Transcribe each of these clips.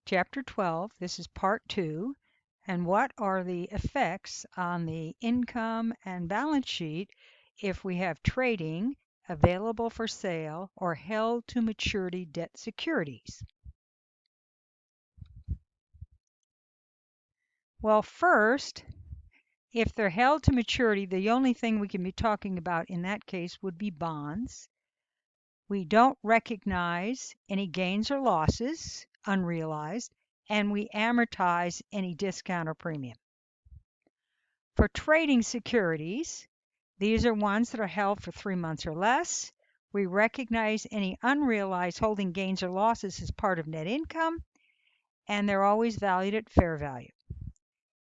Chapter 12, this is part 2, and what are the effects on the income and balance sheet if we have trading, available for sale, or held to maturity debt securities? Well, first, if they're held to maturity, the only thing we can be talking about in that case would be bonds. We don't recognize any gains or losses, unrealized, and we amortize any discount or premium. For trading securities, these are ones that are held for 3 months or less. We recognize any unrealized holding gains or losses as part of net income, and they're always valued at fair value.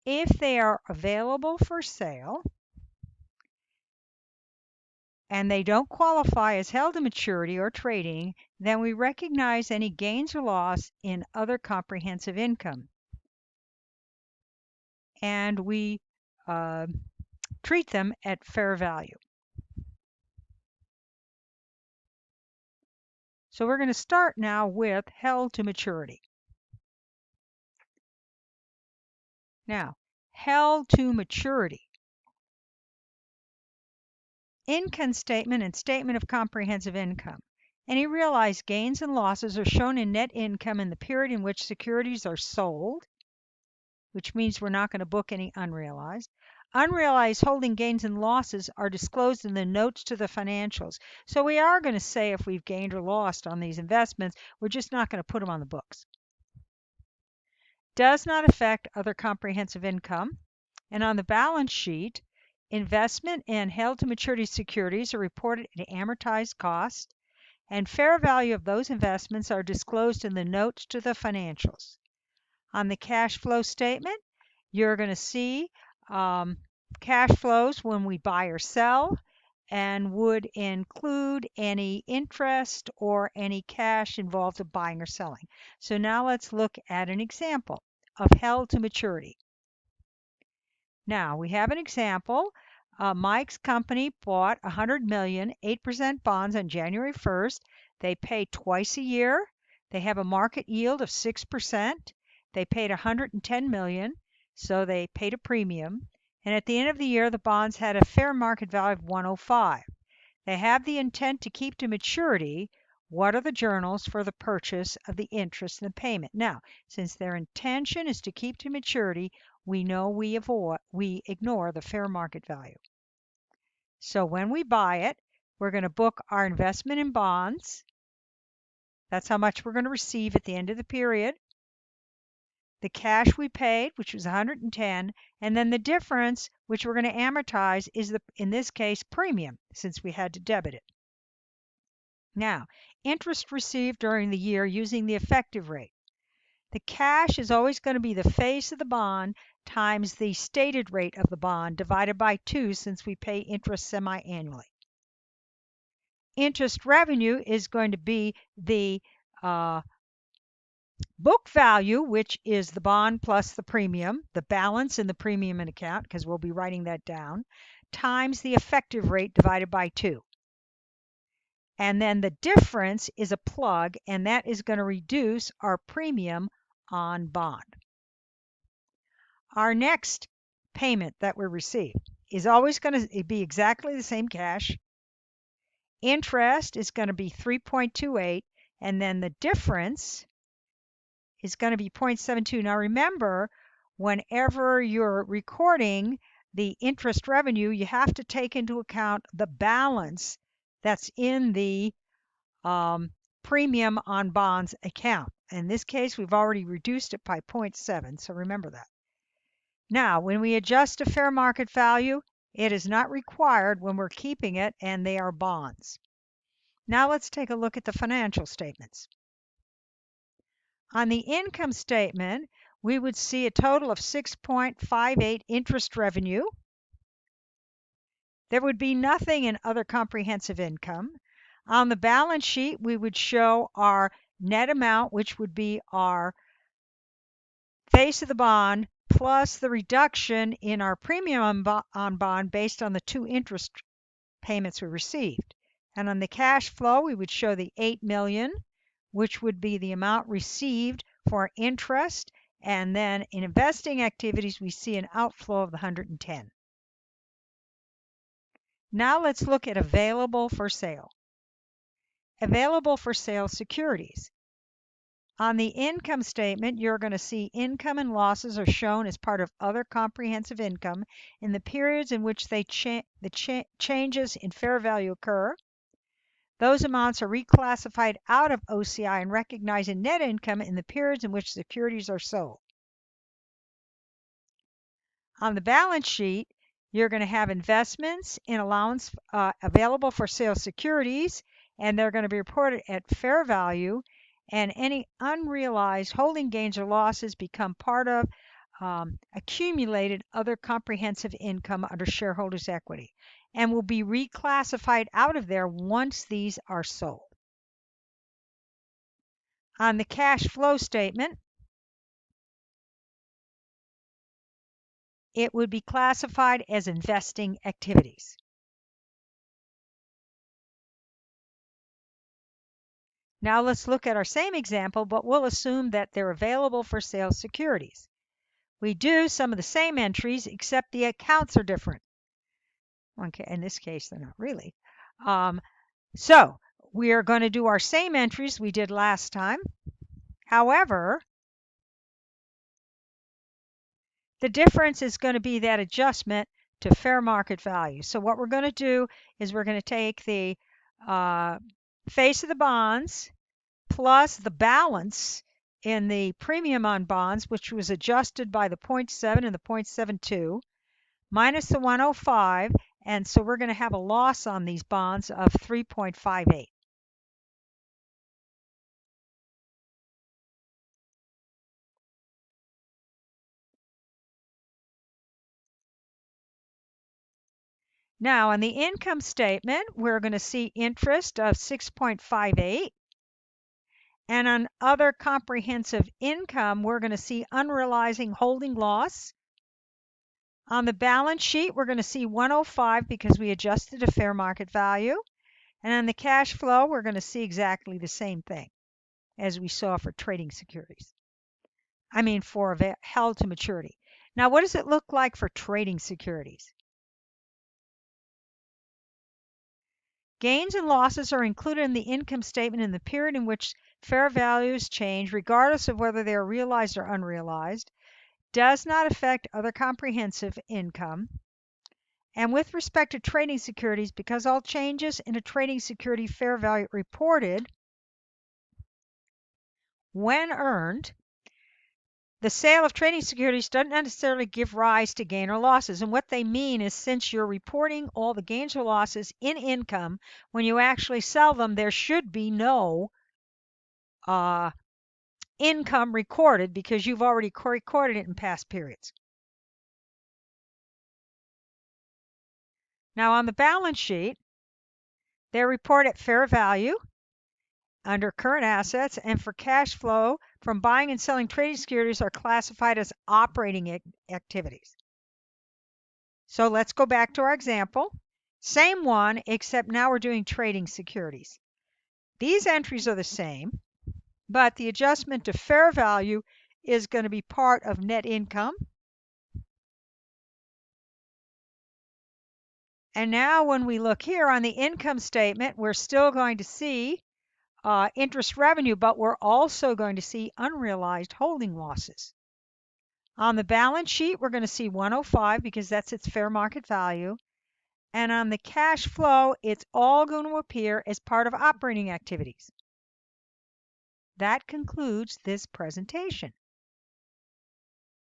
If they are available for sale and they don't qualify as held to maturity or trading, then we recognize any gains or loss in other comprehensive income. And we treat them at fair value. So we're going to start now with held to maturity. Now, held to maturity. Income statement and statement of comprehensive income. Any realized gains and losses are shown in net income in the period in which securities are sold, which means we're not going to book any unrealized. Unrealized holding gains and losses are disclosed in the notes to the financials. So we are going to say if we've gained or lost on these investments, we're just not going to put them on the books. Does not affect other comprehensive income. And on the balance sheet, investment in held to maturity securities are reported at amortized cost, and fair value of those investments are disclosed in the notes to the financials. On the cash flow statement, you're going to see cash flows when we buy or sell, and would include any interest or any cash involved in buying or selling. So now let's look at an example of held to maturity. Now we have an example. Mike's company bought 100 million 8% bonds on January 1st. They pay twice a year. They have a market yield of 6%. They paid 110 million, so they paid a premium. And at the end of the year, the bonds had a fair market value of 105. They have the intent to keep to maturity. What are the journals for the purchase of the interest and the payment? Now, since their intention is to keep to maturity, we know we ignore the fair market value. So when we buy it, we're going to book our investment in bonds. That's how much we're going to receive at the end of the period. The cash we paid, which was 110, and then the difference, which we're going to amortize, is in this case, premium, since we had to debit it. Now, interest received during the year using the effective rate. The cash is always going to be the face of the bond times the stated rate of the bond divided by 2, since we pay interest semi-annually. Interest revenue is going to be the book value, which is the bond plus the premium, the balance in the premium account, because we'll be writing that down, times the effective rate divided by 2. And then the difference is a plug, and that is going to reduce our premium on bond. Our next payment that we receive is always going to be exactly the same cash. Interest is going to be 3.28, and then the difference is going to be 0.72. Now remember, whenever you're recording the interest revenue, you have to take into account the balance that's in the premium on bonds account. In this case, we've already reduced it by 0.7, so remember that. Now, when we adjust to fair market value, it is not required when we're keeping it, and they are bonds. Now let's take a look at the financial statements. On the income statement, we would see a total of 6.58 interest revenue. There would be nothing in other comprehensive income. On the balance sheet, we would show our net amount, which would be our face of the bond plus the reduction in our premium on bond based on the 2 interest payments we received. And on the cash flow, we would show the 8 million, which would be the amount received for interest, and then in investing activities, we see an outflow of the 110. Now let's look at available for sale. Available for sale securities. On the income statement, you're going to see income and losses are shown as part of other comprehensive income in the periods in which changes in fair value occur. Those amounts are reclassified out of OCI and recognized in net income in the periods in which securities are sold. On the balance sheet, you're going to have investments in allowance available for sale securities, and they're going to be reported at fair value, and any unrealized holding gains or losses become part of accumulated other comprehensive income under shareholders' equity and will be reclassified out of there once these are sold. On the cash flow statement, it would be classified as investing activities. Now let's look at our same example, but we'll assume that they're available for sale securities. We do some of the same entries, except the accounts are different. Okay, in this case, they're not really. So we are going to do our same entries we did last time. However, the difference is going to be that adjustment to fair market value. So what we're going to do is we're going to take the face of the bonds plus the balance in the premium on bonds, which was adjusted by the 0.7 and the 0.72, minus the 105, and so we're going to have a loss on these bonds of 3.58. Now, on the income statement, we're going to see interest of 6.58. And on other comprehensive income, we're going to see unrealizing holding loss. On the balance sheet, we're going to see 105 because we adjusted to fair market value. And on the cash flow, we're going to see exactly the same thing as we saw for trading securities. I mean, for held to maturity. Now, what does it look like for trading securities? Gains and losses are included in the income statement in the period in which fair values change, regardless of whether they are realized or unrealized, does not affect other comprehensive income. And with respect to trading securities, because all changes in a trading security fair value reported when earned, the sale of trading securities doesn't necessarily give rise to gain or losses. And what they mean is since you're reporting all the gains or losses in income, when you actually sell them, there should be no income recorded because you've already recorded it in past periods. Now on the balance sheet, they report at fair value under current assets, and for cash flow from buying and selling trading securities are classified as operating activities. So let's go back to our example. Same one, except now we're doing trading securities. These entries are the same, but the adjustment to fair value is going to be part of net income. And now when we look here on the income statement, we're still going to see interest revenue, but we're also going to see unrealized holding losses. On the balance sheet, we're going to see 105 because that's its fair market value. And on the cash flow, it's all going to appear as part of operating activities. That concludes this presentation.